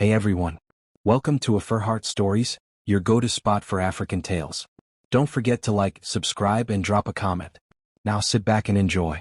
Hey everyone. Welcome to AfriHeart Stories, your go-to spot for African tales. Don't forget to like, subscribe, and drop a comment. Now sit back and enjoy.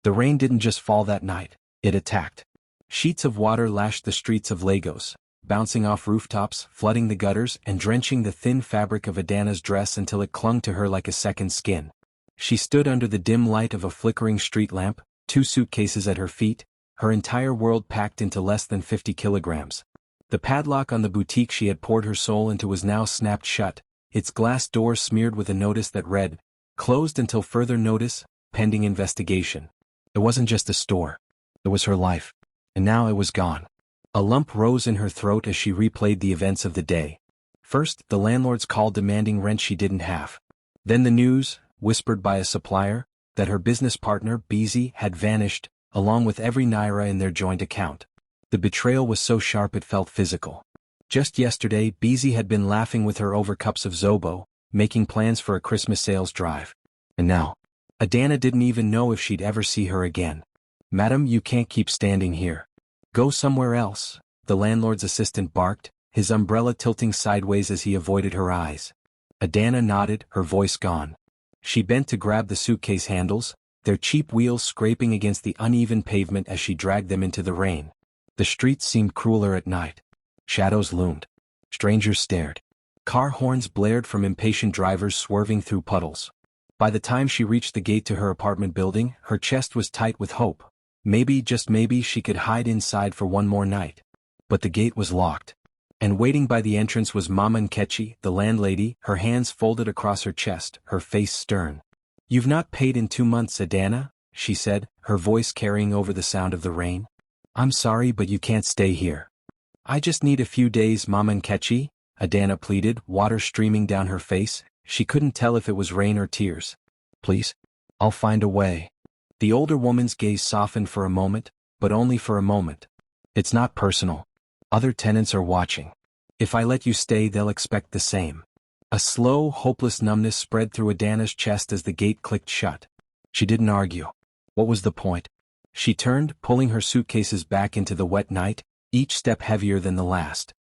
The rain didn't just fall that night, it attacked. Sheets of water lashed the streets of Lagos, bouncing off rooftops, flooding the gutters, and drenching the thin fabric of Adana's dress until it clung to her like a second skin. She stood under the dim light of a flickering street lamp, 2 suitcases at her feet, her entire world packed into less than 50 kilograms. The padlock on the boutique she had poured her soul into was now snapped shut, its glass door smeared with a notice that read, "Closed until further notice, pending investigation." It wasn't just a store. It was her life. And now it was gone. A lump rose in her throat as she replayed the events of the day. First, the landlord's call demanding rent she didn't have. Then the news, whispered by a supplier, that her business partner, Deceit, had vanished, along with every naira in their joint account. The betrayal was so sharp it felt physical. Just yesterday, Deceit had been laughing with her over cups of zobo, making plans for a Christmas sales drive. And now, Adana didn't even know if she'd ever see her again. "Madam, you can't keep standing here. Go somewhere else," the landlord's assistant barked, his umbrella tilting sideways as he avoided her eyes. Adana nodded, her voice gone. She bent to grab the suitcase handles, their cheap wheels scraping against the uneven pavement as she dragged them into the rain. The streets seemed crueler at night. Shadows loomed. Strangers stared. Car horns blared from impatient drivers swerving through puddles. By the time she reached the gate to her apartment building, her chest was tight with hope. Maybe, just maybe, she could hide inside for one more night. But the gate was locked. And waiting by the entrance was Mama Nkechi, the landlady, her hands folded across her chest, her face stern. "You've not paid in 2 months, Adana," she said, her voice carrying over the sound of the rain. "I'm sorry, but you can't stay here." "I just need a few days, Mama Nkechi," Adana pleaded, water streaming down her face. She couldn't tell if it was rain or tears. "Please. I'll find a way." The older woman's gaze softened for a moment, but only for a moment. "It's not personal. Other tenants are watching. If I let you stay, they'll expect the same." A slow, hopeless numbness spread through Adana's chest as the gate clicked shut. She didn't argue. What was the point? She turned, pulling her suitcases back into the wet night, each step heavier than the last.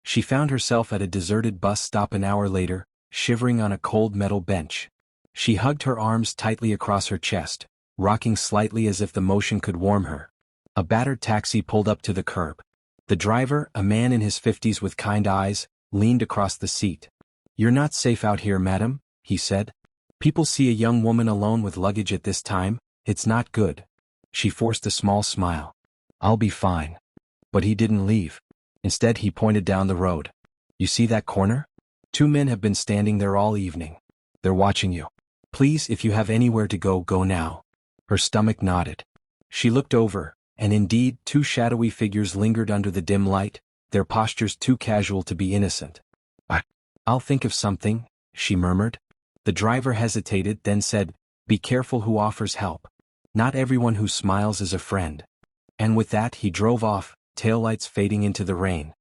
She found herself at a deserted bus stop an hour later, shivering on a cold metal bench. She hugged her arms tightly across her chest, rocking slightly as if the motion could warm her. A battered taxi pulled up to the curb. The driver, a man in his 50s with kind eyes, leaned across the seat. "You're not safe out here, madam," he said. "People see a young woman alone with luggage at this time. It's not good." She forced a small smile. "I'll be fine." But he didn't leave. Instead, he pointed down the road. "You see that corner? 2 men have been standing there all evening. They're watching you. Please, if you have anywhere to go, go now." Her stomach nodded. She looked over, and indeed, 2 shadowy figures lingered under the dim light, their postures too casual to be innocent. "I'll think of something," she murmured. The driver hesitated, then said, "Be careful who offers help. Not everyone who smiles is a friend." And with that he drove off, taillights fading into the rain.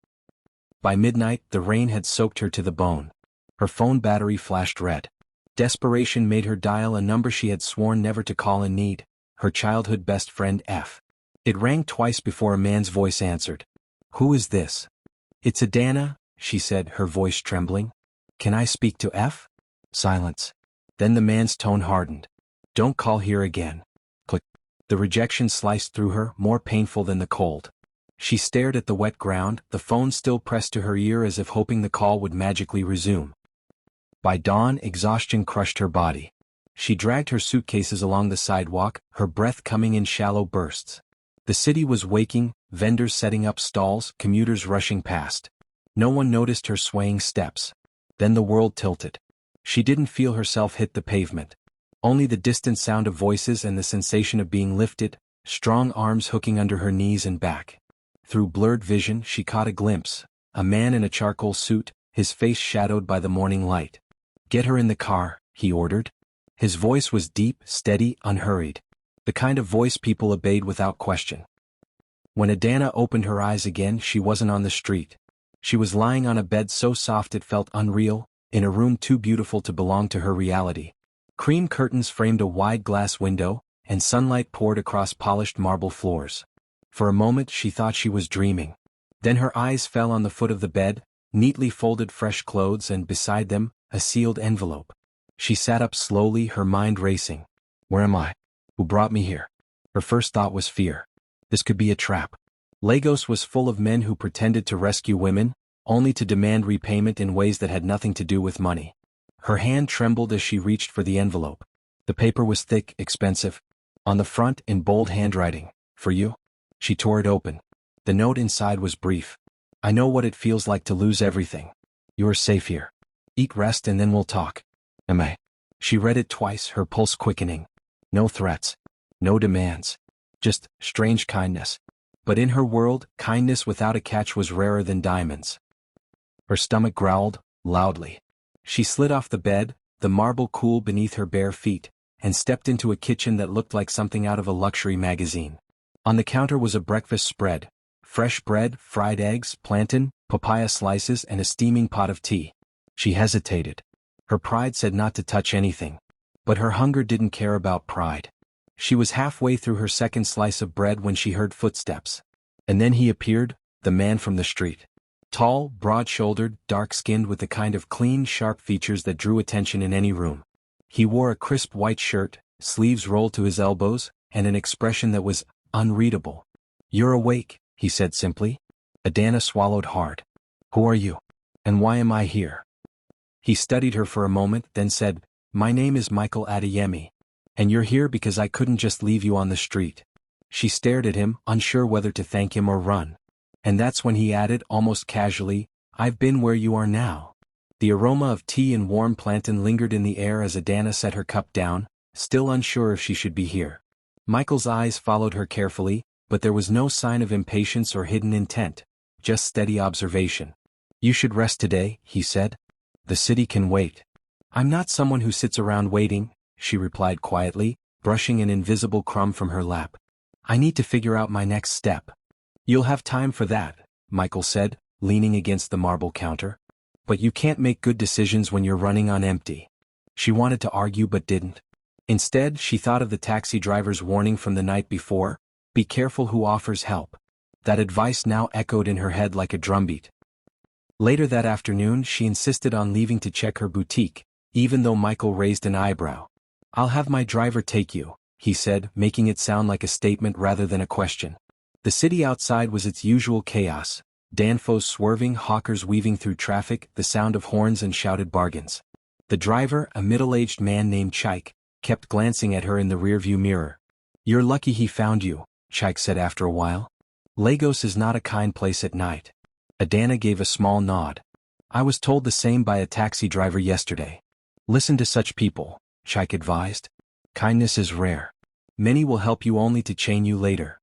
By midnight, the rain had soaked her to the bone. Her phone battery flashed red. Desperation made her dial a number she had sworn never to call in need, her childhood best friend F. It rang twice before a man's voice answered. "Who is this?" "It's Adana," she said, her voice trembling. "Can I speak to F?" Silence. Then the man's tone hardened. "Don't call here again." Click. The rejection sliced through her, more painful than the cold. She stared at the wet ground, the phone still pressed to her ear as if hoping the call would magically resume. By dawn, exhaustion crushed her body. She dragged her suitcases along the sidewalk, her breath coming in shallow bursts. The city was waking, vendors setting up stalls, commuters rushing past. No one noticed her swaying steps. Then the world tilted. She didn't feel herself hit the pavement. Only the distant sound of voices and the sensation of being lifted, strong arms hooking under her knees and back. Through blurred vision, she caught a glimpse, a man in a charcoal suit, his face shadowed by the morning light. "Get her in the car," he ordered. His voice was deep, steady, unhurried. The kind of voice people obeyed without question. When Adana opened her eyes again, she wasn't on the street. She was lying on a bed so soft it felt unreal, in a room too beautiful to belong to her reality. Cream curtains framed a wide glass window, and sunlight poured across polished marble floors. For a moment she thought she was dreaming. Then her eyes fell on the foot of the bed, neatly folded fresh clothes, and beside them, a sealed envelope. She sat up slowly, her mind racing. Where am I? Who brought me here? Her first thought was fear. This could be a trap. Lagos was full of men who pretended to rescue women, only to demand repayment in ways that had nothing to do with money. Her hand trembled as she reached for the envelope. The paper was thick, expensive. On the front, in bold handwriting, "For you." She tore it open. The note inside was brief. "I know what it feels like to lose everything. You are safe here. Eat, rest, and then we'll talk. Am I?" She read it twice, her pulse quickening. No threats. No demands. Just strange kindness. But in her world, kindness without a catch was rarer than diamonds. Her stomach growled, loudly. She slid off the bed, the marble cool beneath her bare feet, and stepped into a kitchen that looked like something out of a luxury magazine. On the counter was a breakfast spread: fresh bread, fried eggs, plantain, papaya slices, and a steaming pot of tea. She hesitated. Her pride said not to touch anything. But her hunger didn't care about pride. She was halfway through her second slice of bread when she heard footsteps. And then he appeared, the man from the street. Tall, broad-shouldered, dark-skinned, with the kind of clean, sharp features that drew attention in any room. He wore a crisp white shirt, sleeves rolled to his elbows, and an expression that was unreadable. "You're awake," he said simply. Adana swallowed hard. "Who are you? And why am I here?" He studied her for a moment, then said, "My name is Michael Adeyemi. And you're here because I couldn't just leave you on the street." She stared at him, unsure whether to thank him or run. And that's when he added, almost casually, "I've been where you are now." The aroma of tea and warm plantain lingered in the air as Adana set her cup down, still unsure if she should be here. Michael's eyes followed her carefully, but there was no sign of impatience or hidden intent, just steady observation. "You should rest today," he said. "The city can wait." "I'm not someone who sits around waiting," she replied quietly, brushing an invisible crumb from her lap. "I need to figure out my next step." "You'll have time for that," Michael said, leaning against the marble counter. "But you can't make good decisions when you're running on empty." She wanted to argue but didn't. Instead, she thought of the taxi driver's warning from the night before: "Be careful who offers help." That advice now echoed in her head like a drumbeat. Later that afternoon, she insisted on leaving to check her boutique, even though Michael raised an eyebrow. "I'll have my driver take you," he said, making it sound like a statement rather than a question. The city outside was its usual chaos: danfos swerving, hawkers weaving through traffic, the sound of horns and shouted bargains. The driver, a middle-aged man named Chaik, kept glancing at her in the rearview mirror. "You're lucky he found you," Chaik said after a while. "Lagos is not a kind place at night." Adana gave a small nod. "I was told the same by a taxi driver yesterday." "Listen to such people," Chaik advised. "Kindness is rare. Many will help you only to chain you later."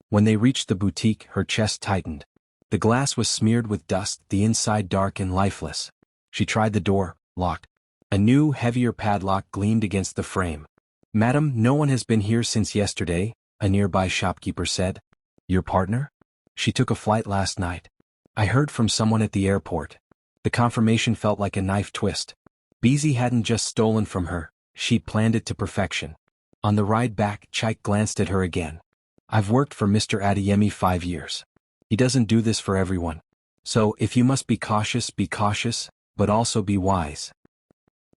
When they reached the boutique, her chest tightened. The glass was smeared with dust, the inside dark and lifeless. She tried the door, locked. A new, heavier padlock gleamed against the frame. "Madam, no one has been here since yesterday," a nearby shopkeeper said. "Your partner?" "She took a flight last night. I heard from someone at the airport." The confirmation felt like a knife twist. Beezy hadn't just stolen from her, she'd planned it to perfection. On the ride back, Chaik glanced at her again. "I've worked for Mr. Adeyemi 5 years. He doesn't do this for everyone. So, if you must be cautious, but also be wise."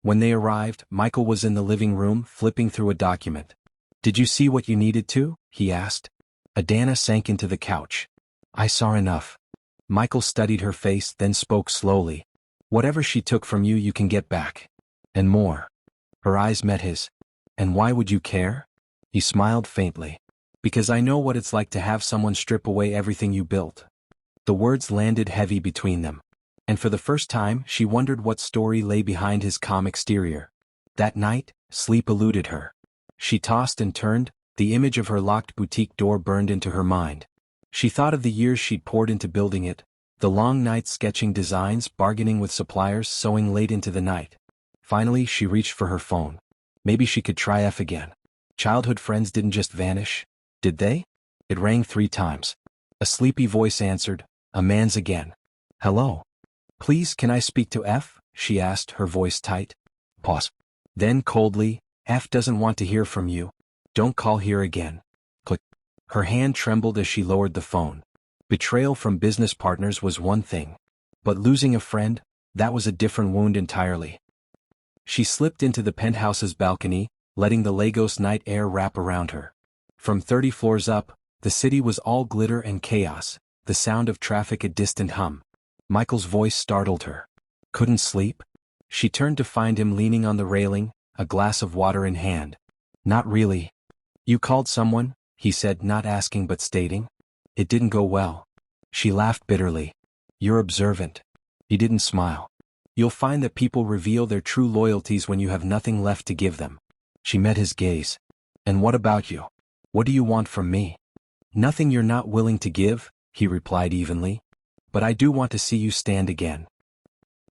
When they arrived, Michael was in the living room, flipping through a document. "Did you see what you needed to?" he asked. Adana sank into the couch. "I saw enough." Michael studied her face, then spoke slowly. "Whatever she took from you, you can get back. And more." Her eyes met his. "And why would you care?" He smiled faintly. "Because I know what it's like to have someone strip away everything you built." The words landed heavy between them. And for the first time, she wondered what story lay behind his calm exterior. That night, sleep eluded her. She tossed and turned, the image of her locked boutique door burned into her mind. She thought of the years she'd poured into building it, the long nights sketching designs, bargaining with suppliers, sewing late into the night. Finally, she reached for her phone. Maybe she could try F again. Childhood friends didn't just vanish, did they? It rang 3 times. A sleepy voice answered, a man's again. "Hello. Please, can I speak to F?" she asked, her voice tight. Pause. Then coldly, "F doesn't want to hear from you. Don't call here again." Click. Her hand trembled as she lowered the phone. Betrayal from business partners was one thing. But losing a friend, that was a different wound entirely. She slipped into the penthouse's balcony, letting the Lagos night air wrap around her. From 30 floors up, the city was all glitter and chaos, the sound of traffic a distant hum. Michael's voice startled her. Couldn't sleep? She turned to find him leaning on the railing, a glass of water in hand. Not really. You called someone? He said, not asking but stating. It didn't go well. She laughed bitterly. You're observant. He didn't smile. You'll find that people reveal their true loyalties when you have nothing left to give them. She met his gaze. And what about you? What do you want from me? Nothing you're not willing to give, he replied evenly. But I do want to see you stand again.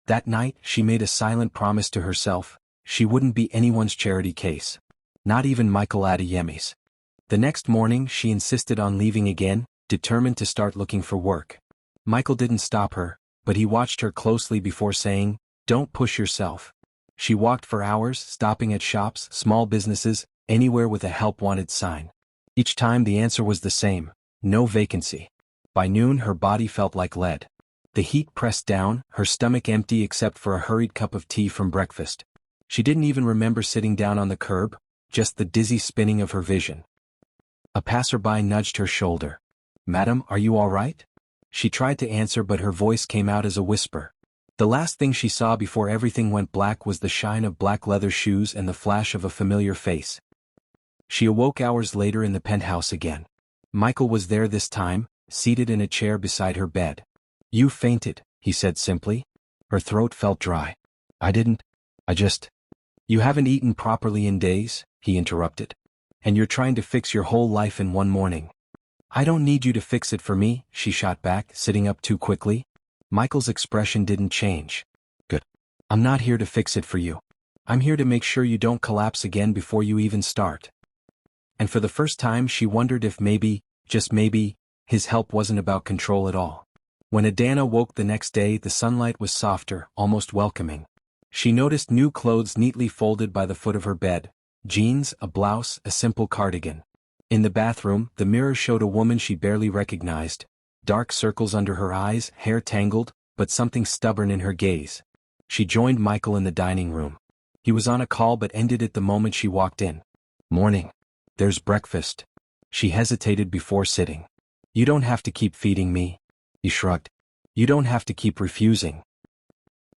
That night, she made a silent promise to herself. She wouldn't be anyone's charity case. Not even Michael Adeyemi's. The next morning, she insisted on leaving again, determined to start looking for work. Michael didn't stop her, but he watched her closely before saying, "Don't push yourself." She walked for hours, stopping at shops, small businesses, anywhere with a help wanted sign. Each time the answer was the same: no vacancy. By noon her body felt like lead. The heat pressed down, her stomach empty except for a hurried cup of tea from breakfast. She didn't even remember sitting down on the curb, just the dizzy spinning of her vision. A passerby nudged her shoulder. "Madam, are you all right?" She tried to answer but her voice came out as a whisper. The last thing she saw before everything went black was the shine of black leather shoes and the flash of a familiar face. She awoke hours later in the penthouse again. Michael was there this time, seated in a chair beside her bed. "You fainted," he said simply. Her throat felt dry. I didn't. You haven't eaten properly in days," he interrupted. "And you're trying to fix your whole life in one morning." "I don't need you to fix it for me," she shot back, sitting up too quickly. Michael's expression didn't change. "Good. I'm not here to fix it for you. I'm here to make sure you don't collapse again before you even start." And for the first time she wondered if maybe, just maybe, his help wasn't about control at all. When Adana woke the next day the sunlight was softer, almost welcoming. She noticed new clothes neatly folded by the foot of her bed. Jeans, a blouse, a simple cardigan. In the bathroom, the mirror showed a woman she barely recognized. Dark circles under her eyes, hair tangled, but something stubborn in her gaze. She joined Michael in the dining room. He was on a call but ended it the moment she walked in. "Morning. There's breakfast." She hesitated before sitting. "You don't have to keep feeding me." He shrugged. "You don't have to keep refusing."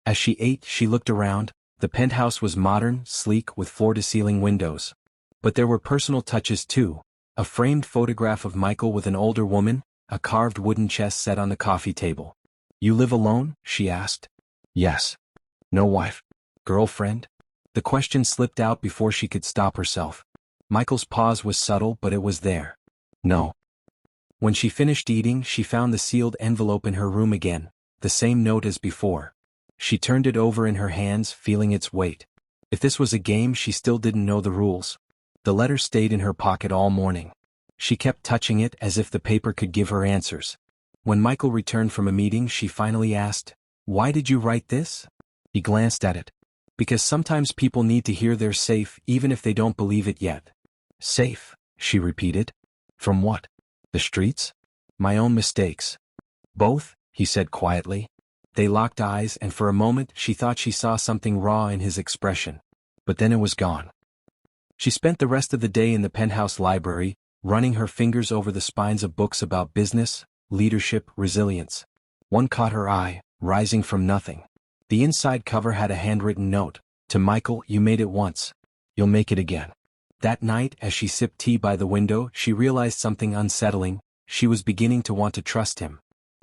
As she ate, she looked around. The penthouse was modern, sleek, with floor-to-ceiling windows. But there were personal touches too. A framed photograph of Michael with an older woman, a carved wooden chest set on the coffee table. "You live alone?" she asked. "Yes." "No wife? Girlfriend?" The question slipped out before she could stop herself. Michael's pause was subtle but it was there. "No." When she finished eating she found the sealed envelope in her room again, the same note as before. She turned it over in her hands, feeling its weight. If this was a game she still didn't know the rules. The letter stayed in her pocket all morning. She kept touching it as if the paper could give her answers. When Michael returned from a meeting she finally asked, "Why did you write this?" He glanced at it. "Because sometimes people need to hear they're safe even if they don't believe it yet." "Safe," she repeated. "From what? The streets? My own mistakes?" "Both," he said quietly. They locked eyes and for a moment she thought she saw something raw in his expression. But then it was gone. She spent the rest of the day in the penthouse library, running her fingers over the spines of books about business, leadership, resilience. One caught her eye, Rising from Nothing. The inside cover had a handwritten note. "To Michael, you made it once. You'll make it again." That night, as she sipped tea by the window, she realized something unsettling. She was beginning to want to trust him.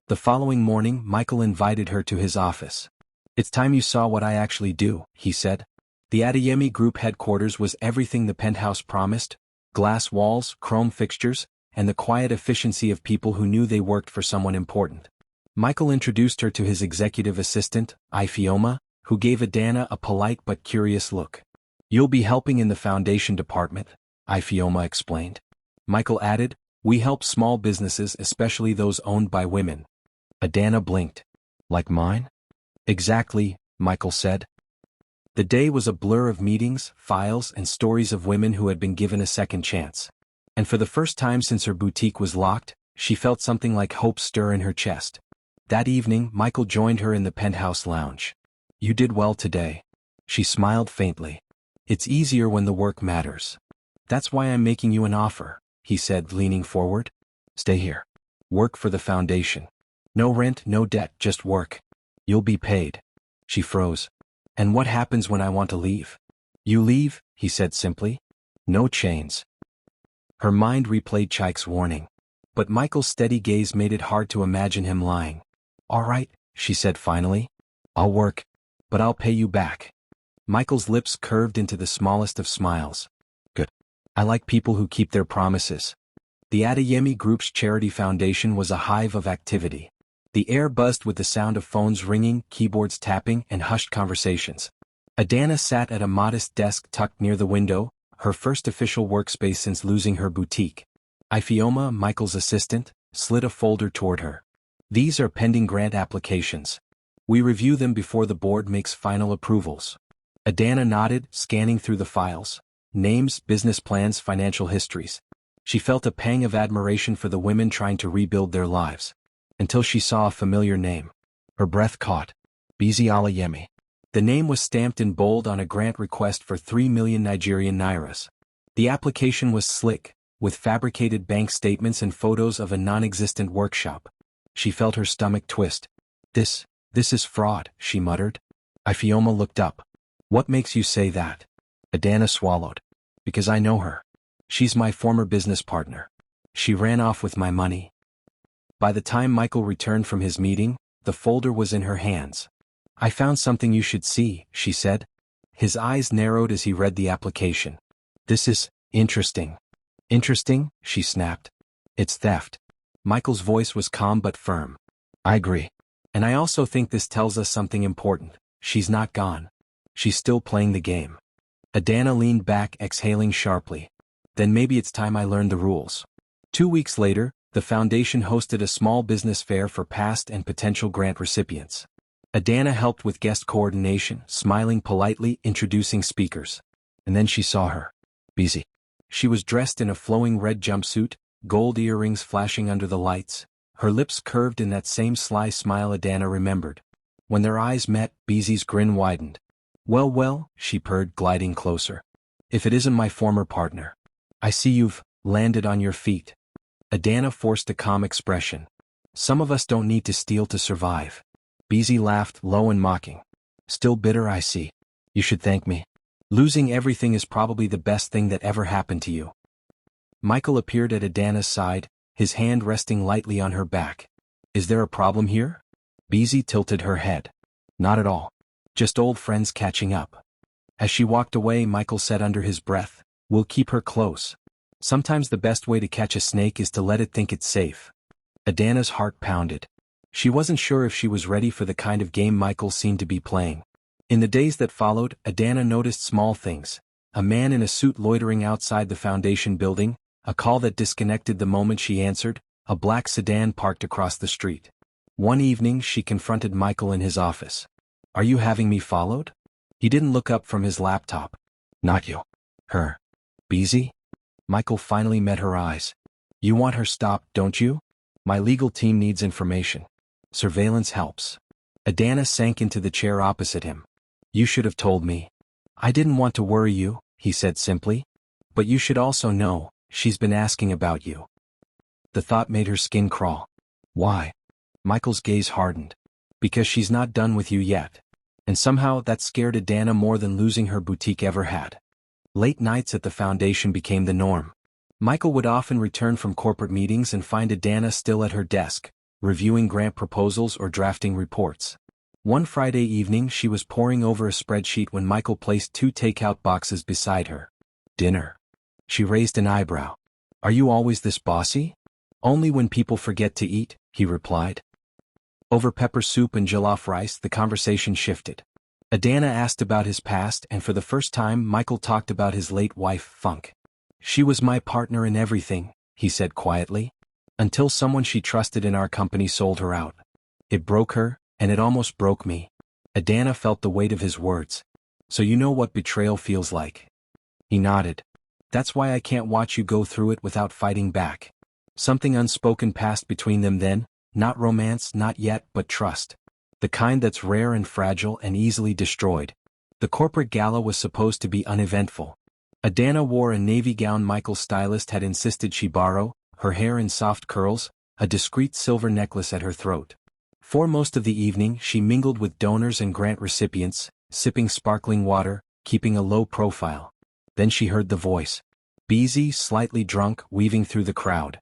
The following morning, Michael invited her to his office. "It's time you saw what I actually do," he said. The Adeyemi Group headquarters was everything the penthouse promised: glass walls, chrome fixtures, and the quiet efficiency of people who knew they worked for someone important. Michael introduced her to his executive assistant, Ifeoma, who gave Adana a polite but curious look. "You'll be helping in the foundation department," Ifeoma explained. Michael added, "We help small businesses, especially those owned by women." Adana blinked. "Like mine?" "Exactly," Michael said. The day was a blur of meetings, files, and stories of women who had been given a second chance. And for the first time since her boutique was locked, She felt something like hope stir in her chest. That evening, Michael joined her in the penthouse lounge. "You did well today." She smiled faintly. "It's easier when the work matters. That's why I'm making you an offer," he said, leaning forward. "Stay here. Work for the foundation. No rent, no debt, just work. You'll be paid." She froze. "And what happens when I want to leave?" "You leave," he said simply. "No chains." Her mind replayed Chike's warning. But Michael's steady gaze made it hard to imagine him lying. "All right," she said finally. "I'll work. But I'll pay you back." Michael's lips curved into the smallest of smiles. "Good. I like people who keep their promises." The Adeyemi Group's charity foundation was a hive of activity. The air buzzed with the sound of phones ringing, keyboards tapping, and hushed conversations. Adana sat at a modest desk tucked near the window, her first official workspace since losing her boutique. Ifeoma, Michael's assistant, slid a folder toward her. "These are pending grant applications. We review them before the board makes final approvals." Adana nodded, scanning through the files. Names, business plans, financial histories. She felt a pang of admiration for the women trying to rebuild their lives. Until she saw a familiar name. Her breath caught. Bizi Alayemi. The name was stamped in bold on a grant request for 3 million Nigerian nairas. The application was slick, with fabricated bank statements and photos of a non-existent workshop. She felt her stomach twist. This is fraud," she muttered. Ifeoma looked up. "What makes you say that?" Adana swallowed. "Because I know her. She's my former business partner. She ran off with my money." By the time Michael returned from his meeting, the folder was in her hands. "I found something you should see," she said. His eyes narrowed as he read the application. "This is interesting." "Interesting?" she snapped. "It's theft." Michael's voice was calm but firm. "I agree. And I also think this tells us something important. She's not gone. She's still playing the game." Adana leaned back, exhaling sharply. "Then maybe it's time I learned the rules." 2 weeks later, the foundation hosted a small business fair for past and potential grant recipients. Adana helped with guest coordination, smiling politely, introducing speakers. And then she saw her. Bizi. She was dressed in a flowing red jumpsuit, gold earrings flashing under the lights, her lips curved in that same sly smile Adana remembered. When their eyes met, Bizi's grin widened. "Well, well," she purred, gliding closer. "If it isn't my former partner. I see you've landed on your feet." Adana forced a calm expression. "Some of us don't need to steal to survive." Bizi laughed, low and mocking. "Still bitter, I see. You should thank me. Losing everything is probably the best thing that ever happened to you." Michael appeared at Adana's side, his hand resting lightly on her back. "Is there a problem here?" Bizi tilted her head. "Not at all. Just old friends catching up." As she walked away, Michael said under his breath, "We'll keep her close. Sometimes the best way to catch a snake is to let it think it's safe." Adana's heart pounded. She wasn't sure if she was ready for the kind of game Michael seemed to be playing. In the days that followed, Adana noticed small things. A man in a suit loitering outside the foundation building, a call that disconnected the moment she answered, a black sedan parked across the street. One evening she confronted Michael in his office. "Are you having me followed?" He didn't look up from his laptop. "Not you. Her." "Bizi?" Michael finally met her eyes. "You want her stopped, don't you?" "My legal team needs information. Surveillance helps." Adana sank into the chair opposite him. "You should have told me." "I didn't want to worry you," he said simply. "But you should also know, she's been asking about you." The thought made her skin crawl. "Why?" Michael's gaze hardened. "Because she's not done with you yet." And somehow that scared Adana more than losing her boutique ever had. Late nights at the foundation became the norm. Michael would often return from corporate meetings and find Adana still at her desk, reviewing grant proposals or drafting reports. One Friday evening she was poring over a spreadsheet when Michael placed 2 takeout boxes beside her. "Dinner?" She raised an eyebrow. "Are you always this bossy?" "Only when people forget to eat," he replied. Over pepper soup and jollof rice the conversation shifted. Adana asked about his past and for the first time Michael talked about his late wife, Funk. "She was my partner in everything," he said quietly. "Until someone she trusted in our company sold her out. It broke her, and it almost broke me." Adana felt the weight of his words. "So you know what betrayal feels like?" He nodded. "That's why I can't watch you go through it without fighting back." Something unspoken passed between them then, not romance, not yet, but trust. The kind that's rare and fragile and easily destroyed. The corporate gala was supposed to be uneventful. Adana wore a navy gown Michael's stylist had insisted she borrow, her hair in soft curls, a discreet silver necklace at her throat. For most of the evening she mingled with donors and grant recipients, sipping sparkling water, keeping a low profile. Then she heard the voice. Busy, slightly drunk, weaving through the crowd.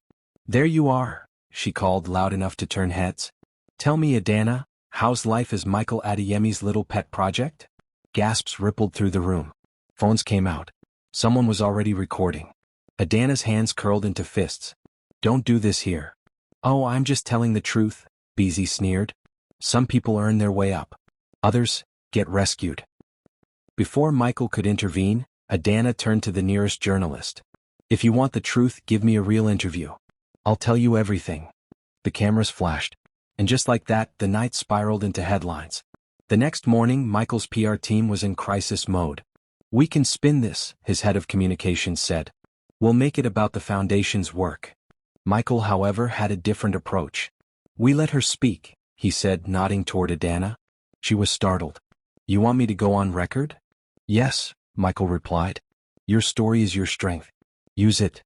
"There you are," she called loud enough to turn heads. "Tell me, Adana, how's life as Michael Adeyemi's little pet project?" Gasps rippled through the room. Phones came out. Someone was already recording. Adana's hands curled into fists. "Don't do this here." "Oh, I'm just telling the truth," Busy sneered. "Some people earn their way up. Others get rescued." Before Michael could intervene, Adana turned to the nearest journalist. "If you want the truth, give me a real interview. I'll tell you everything." The cameras flashed. And just like that, the night spiraled into headlines. The next morning, Michael's PR team was in crisis mode. "We can spin this," his head of communications said. "We'll make it about the foundation's work." Michael, however, had a different approach. "We let her speak," he said, nodding toward Adana. She was startled. "You want me to go on record?" "Yes," Michael replied. "Your story is your strength. Use it."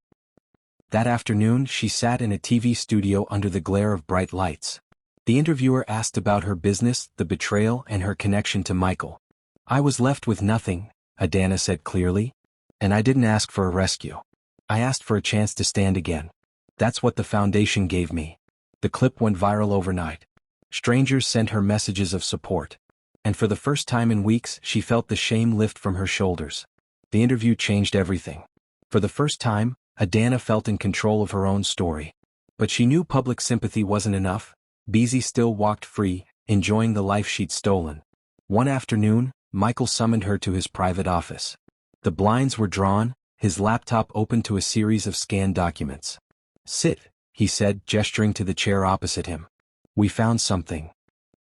That afternoon, she sat in a TV studio under the glare of bright lights. The interviewer asked about her business, the betrayal, and her connection to Michael. "I was left with nothing," Adana said clearly. "And I didn't ask for a rescue. I asked for a chance to stand again. That's what the foundation gave me." The clip went viral overnight. Strangers sent her messages of support. And for the first time in weeks, she felt the shame lift from her shoulders. The interview changed everything. For the first time, Adana felt in control of her own story. But she knew public sympathy wasn't enough. Busy still walked free, enjoying the life she'd stolen. One afternoon, Michael summoned her to his private office. The blinds were drawn, his laptop open to a series of scanned documents. "Sit," he said, gesturing to the chair opposite him. "We found something."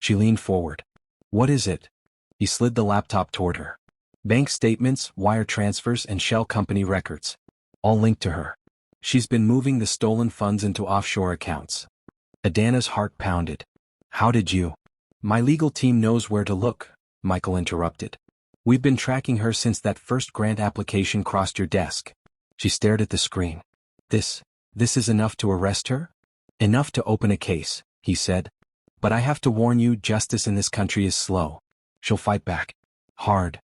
She leaned forward. "What is it?" He slid the laptop toward her. "Bank statements, wire transfers, and shell company records. All linked to her. She's been moving the stolen funds into offshore accounts." Adana's heart pounded. "How did you?" "My legal team knows where to look," Michael interrupted. "We've been tracking her since that first grant application crossed your desk." She stared at the screen. This is enough to arrest her?" "Enough to open a case," he said. "But I have to warn you, justice in this country is slow. She'll fight back. Hard."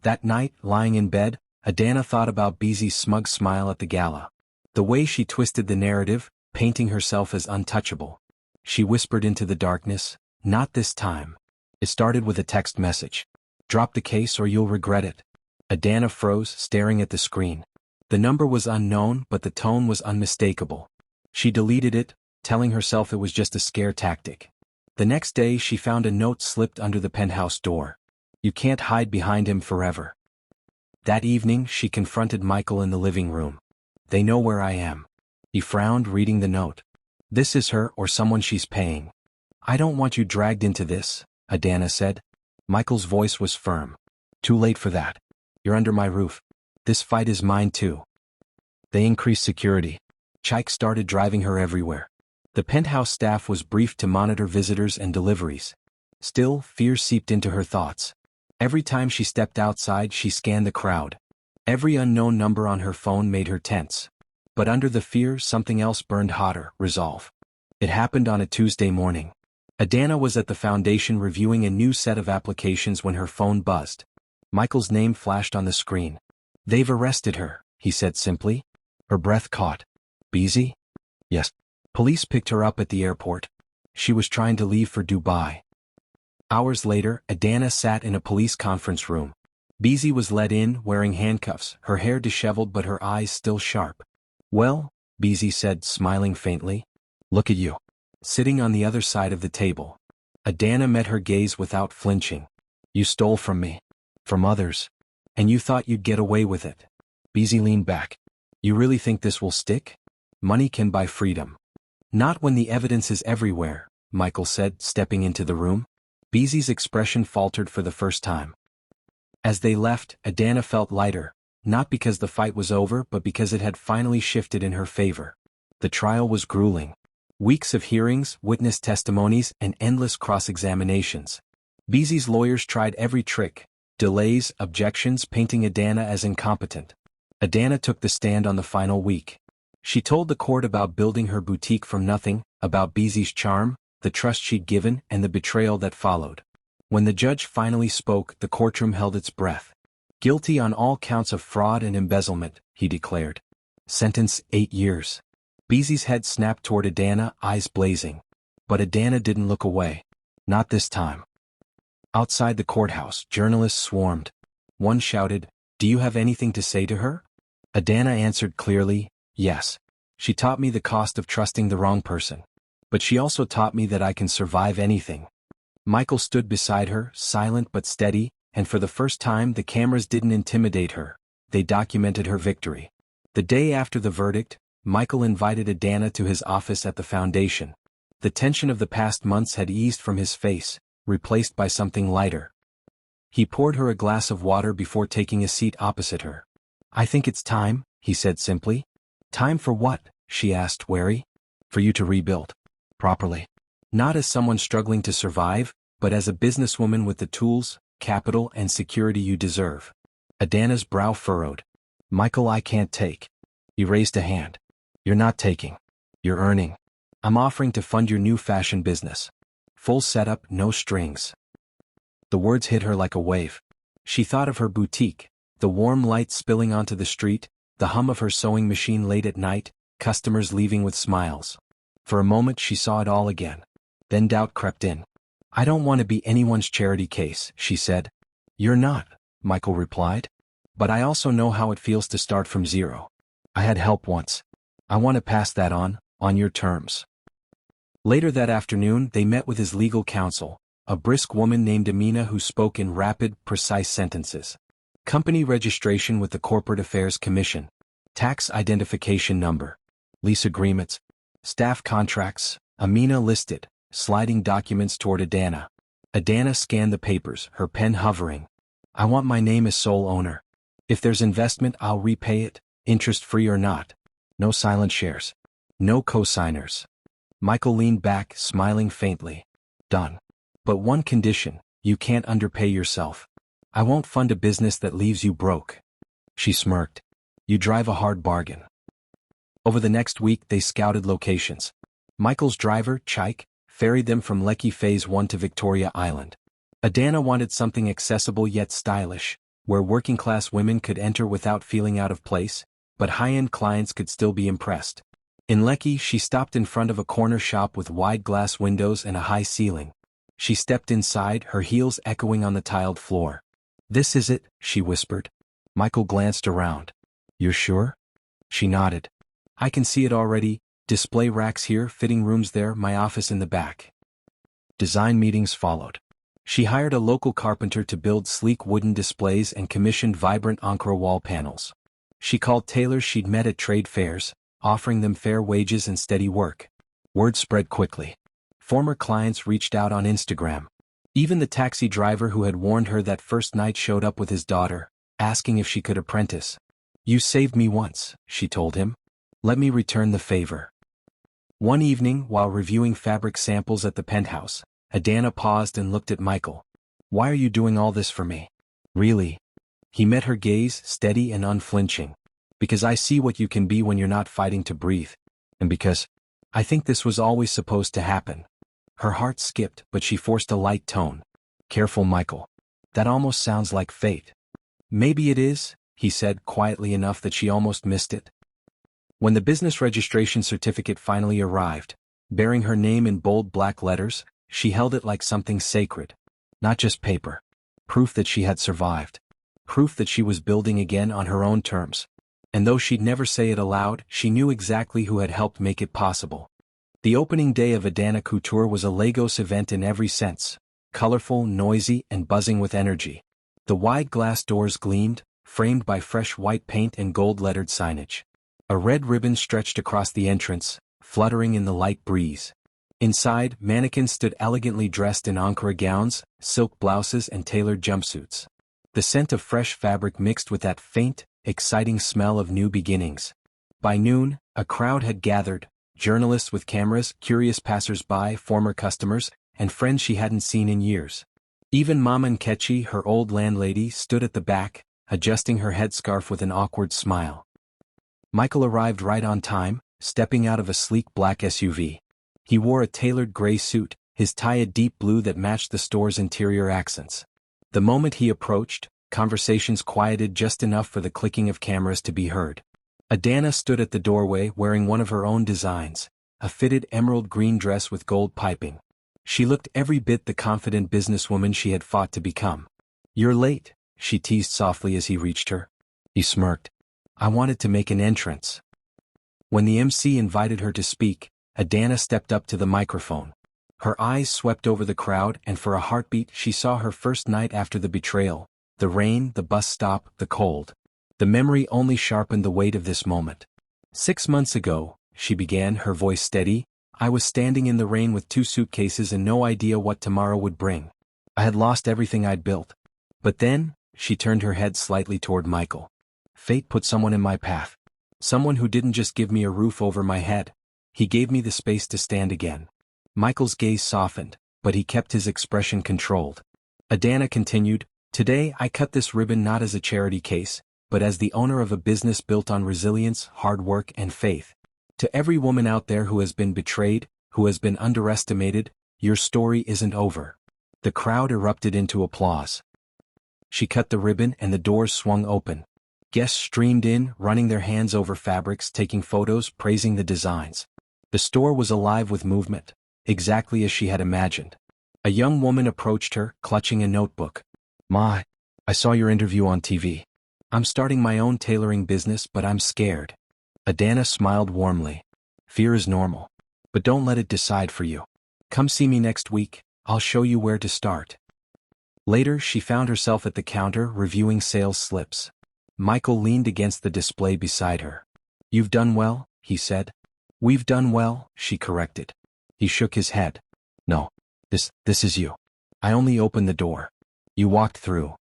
That night, lying in bed, Adana thought about Busy's smug smile at the gala. The way she twisted the narrative, painting herself as untouchable. She whispered into the darkness, "Not this time." It started with a text message. "Drop the case or you'll regret it." Adana froze, staring at the screen. The number was unknown, but the tone was unmistakable. She deleted it, telling herself it was just a scare tactic. The next day she found a note slipped under the penthouse door. "You can't hide behind him forever." That evening she confronted Michael in the living room. "They know where I am." He frowned, reading the note. "This is her or someone she's paying." "I don't want you dragged into this," Adana said. Michael's voice was firm. "Too late for that. You're under my roof. This fight is mine too." They increased security. Chike started driving her everywhere. The penthouse staff was briefed to monitor visitors and deliveries. Still, fear seeped into her thoughts. Every time she stepped outside, she scanned the crowd. Every unknown number on her phone made her tense. But under the fear, something else burned hotter: resolve. It happened on a Tuesday morning. Adana was at the foundation reviewing a new set of applications when her phone buzzed. Michael's name flashed on the screen. "They've arrested her," he said simply. Her breath caught. "Busy?" "Yes." Police picked her up at the airport. She was trying to leave for Dubai. Hours later, Adana sat in a police conference room. Busy was let in, wearing handcuffs, her hair disheveled but her eyes still sharp. "Well," Busy said, smiling faintly. "Look at you." Sitting on the other side of the table. Adana met her gaze without flinching. "You stole from me. From others. And you thought you'd get away with it." Busy leaned back. "You really think this will stick? Money can buy freedom." "Not when the evidence is everywhere," Michael said, stepping into the room. Busy's expression faltered for the first time. As they left, Adana felt lighter, not because the fight was over but because it had finally shifted in her favor. The trial was grueling. Weeks of hearings, witness testimonies, and endless cross-examinations. Beezy's lawyers tried every trick: delays, objections, painting Adana as incompetent. Adana took the stand on the final week. She told the court about building her boutique from nothing, about Beezy's charm, the trust she'd given, and the betrayal that followed. When the judge finally spoke, the courtroom held its breath. Guilty on all counts of fraud and embezzlement, he declared. Sentence: 8 years. Beezy's head snapped toward Adana, eyes blazing. But Adana didn't look away. Not this time. Outside the courthouse, journalists swarmed. One shouted, "Do you have anything to say to her?" Adana answered clearly, "Yes. She taught me the cost of trusting the wrong person. But she also taught me that I can survive anything." Michael stood beside her, silent but steady, and for the first time the cameras didn't intimidate her. They documented her victory. The day after the verdict, Michael invited Adana to his office at the foundation. The tension of the past months had eased from his face, replaced by something lighter. He poured her a glass of water before taking a seat opposite her. "I think it's time," he said simply. "Time for what?" she asked, wary. "For you to rebuild. Properly. Not as someone struggling to survive, but as a businesswoman with the tools, capital, and security you deserve." Adana's brow furrowed. "Michael, I can't take." He raised a hand. "You're not taking. You're earning. I'm offering to fund your new fashion business. Full setup, no strings." The words hit her like a wave. She thought of her boutique, the warm light spilling onto the street, the hum of her sewing machine late at night, customers leaving with smiles. For a moment she saw it all again. Then doubt crept in. "I don't want to be anyone's charity case," she said. "You're not," Michael replied. "But I also know how it feels to start from zero. I had help once. I want to pass that on your terms." Later that afternoon they met with his legal counsel, a brisk woman named Amina who spoke in rapid, precise sentences. Company registration with the Corporate Affairs Commission. Tax identification number. Lease agreements. Staff contracts. Amina listed, sliding documents toward Adana. Adana scanned the papers, her pen hovering. "I want my name as sole owner. If there's investment, I'll repay it, interest-free or not. No silent shares. No co-signers." Michael leaned back, smiling faintly. "Done. But one condition: you can't underpay yourself. I won't fund a business that leaves you broke." She smirked. "You drive a hard bargain." Over the next week they scouted locations. Michael's driver, Chaik, ferried them from Lekki Phase 1 to Victoria Island. Adana wanted something accessible yet stylish, where working-class women could enter without feeling out of place, but high-end clients could still be impressed. In Lekki she stopped in front of a corner shop with wide glass windows and a high ceiling. She stepped inside, her heels echoing on the tiled floor. "This is it," she whispered. Michael glanced around. "You're sure?" She nodded. "I can see it already. Display racks here, fitting rooms there, my office in the back." Design meetings followed. She hired a local carpenter to build sleek wooden displays and commissioned vibrant Ankara wall panels. She called tailors she'd met at trade fairs, offering them fair wages and steady work. Word spread quickly. Former clients reached out on Instagram. Even the taxi driver who had warned her that first night showed up with his daughter, asking if she could apprentice. "You saved me once," she told him. "Let me return the favor." One evening, while reviewing fabric samples at the penthouse, Adana paused and looked at Michael. "Why are you doing all this for me? Really?" He met her gaze, steady and unflinching. "Because I see what you can be when you're not fighting to breathe. And because I think this was always supposed to happen." Her heart skipped, but she forced a light tone. "Careful, Michael. That almost sounds like fate." "Maybe it is," he said quietly enough that she almost missed it. When the business registration certificate finally arrived, bearing her name in bold black letters, she held it like something sacred. Not just paper. Proof that she had survived. Proof that she was building again on her own terms. And though she'd never say it aloud, she knew exactly who had helped make it possible. The opening day of Adana Couture was a Lagos event in every sense. Colorful, noisy, and buzzing with energy. The wide glass doors gleamed, framed by fresh white paint and gold-lettered signage. A red ribbon stretched across the entrance, fluttering in the light breeze. Inside, mannequins stood elegantly dressed in Ankara gowns, silk blouses and tailored jumpsuits. The scent of fresh fabric mixed with that faint, exciting smell of new beginnings. By noon, a crowd had gathered, journalists with cameras, curious passers-by, former customers, and friends she hadn't seen in years. Even Mama Nkechi, her old landlady, stood at the back, adjusting her headscarf with an awkward smile. Michael arrived right on time, stepping out of a sleek black SUV. He wore a tailored gray suit, his tie a deep blue that matched the store's interior accents. The moment he approached, conversations quieted just enough for the clicking of cameras to be heard. Adana stood at the doorway wearing one of her own designs, a fitted emerald green dress with gold piping. She looked every bit the confident businesswoman she had fought to become. "You're late," she teased softly as he reached her. He smirked. "I wanted to make an entrance." When the MC invited her to speak, Adana stepped up to the microphone. Her eyes swept over the crowd, and for a heartbeat she saw her first night after the betrayal, the rain, the bus stop, the cold. The memory only sharpened the weight of this moment. "6 months ago," she began, her voice steady, "I was standing in the rain with 2 suitcases and no idea what tomorrow would bring. I had lost everything I'd built. But then," she turned her head slightly toward Michael. "Fate put someone in my path. Someone who didn't just give me a roof over my head. He gave me the space to stand again." Michael's gaze softened, but he kept his expression controlled. Adana continued, "Today I cut this ribbon not as a charity case, but as the owner of a business built on resilience, hard work, and faith. To every woman out there who has been betrayed, who has been underestimated, your story isn't over." The crowd erupted into applause. She cut the ribbon and the doors swung open. Guests streamed in, running their hands over fabrics, taking photos, praising the designs. The store was alive with movement, exactly as she had imagined. A young woman approached her, clutching a notebook. "Ma, I saw your interview on TV. I'm starting my own tailoring business, but I'm scared." Adana smiled warmly. "Fear is normal. But don't let it decide for you. Come see me next week, I'll show you where to start." Later she found herself at the counter reviewing sales slips. Michael leaned against the display beside her. "You've done well," he said. "We've done well," she corrected. He shook his head. "No, this is you. I only opened the door. You walked through."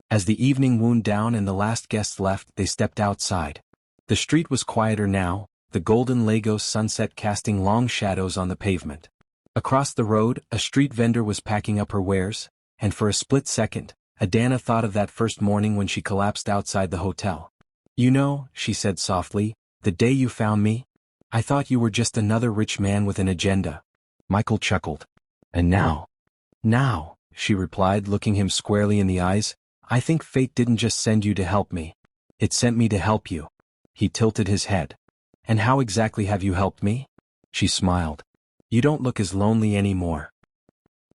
As the evening wound down and the last guests left, they stepped outside. The street was quieter now, the golden Lagos sunset casting long shadows on the pavement. Across the road, a street vendor was packing up her wares, and for a split second, Adana thought of that first morning when she collapsed outside the hotel. "You know," she said softly, "the day you found me, I thought you were just another rich man with an agenda." Michael chuckled. "And now?" "Now," she replied, looking him squarely in the eyes, "I think fate didn't just send you to help me. It sent me to help you." He tilted his head. "And how exactly have you helped me?" She smiled. "You don't look as lonely anymore."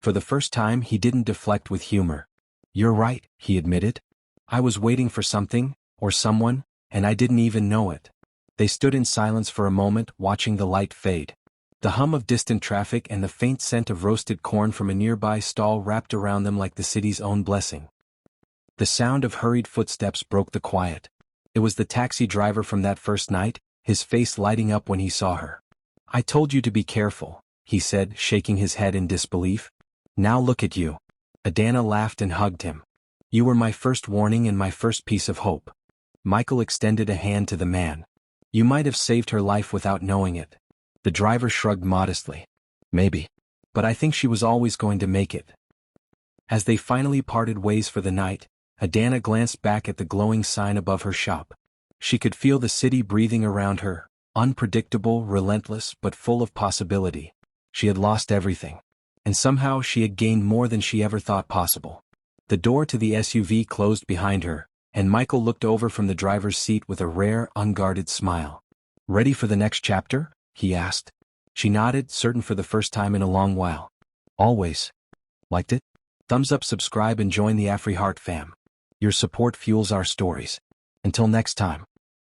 For the first time he didn't deflect with humor. "You're right," he admitted. "I was waiting for something, or someone, and I didn't even know it." They stood in silence for a moment, watching the light fade. The hum of distant traffic and the faint scent of roasted corn from a nearby stall wrapped around them like the city's own blessing. The sound of hurried footsteps broke the quiet. It was the taxi driver from that first night, his face lighting up when he saw her. "I told you to be careful," he said, shaking his head in disbelief. "Now look at you." Adana laughed and hugged him. "You were my first warning and my first piece of hope." Michael extended a hand to the man. "You might have saved her life without knowing it." The driver shrugged modestly. "Maybe. But I think she was always going to make it." As they finally parted ways for the night, Adana glanced back at the glowing sign above her shop. She could feel the city breathing around her, unpredictable, relentless, but full of possibility. She had lost everything. And somehow she had gained more than she ever thought possible. The door to the SUV closed behind her, and Michael looked over from the driver's seat with a rare, unguarded smile. "Ready for the next chapter?" he asked. She nodded, certain for the first time in a long while. "Always." "Liked it? Thumbs up, subscribe, and join the AfriHeart fam. Your support fuels our stories. Until next time.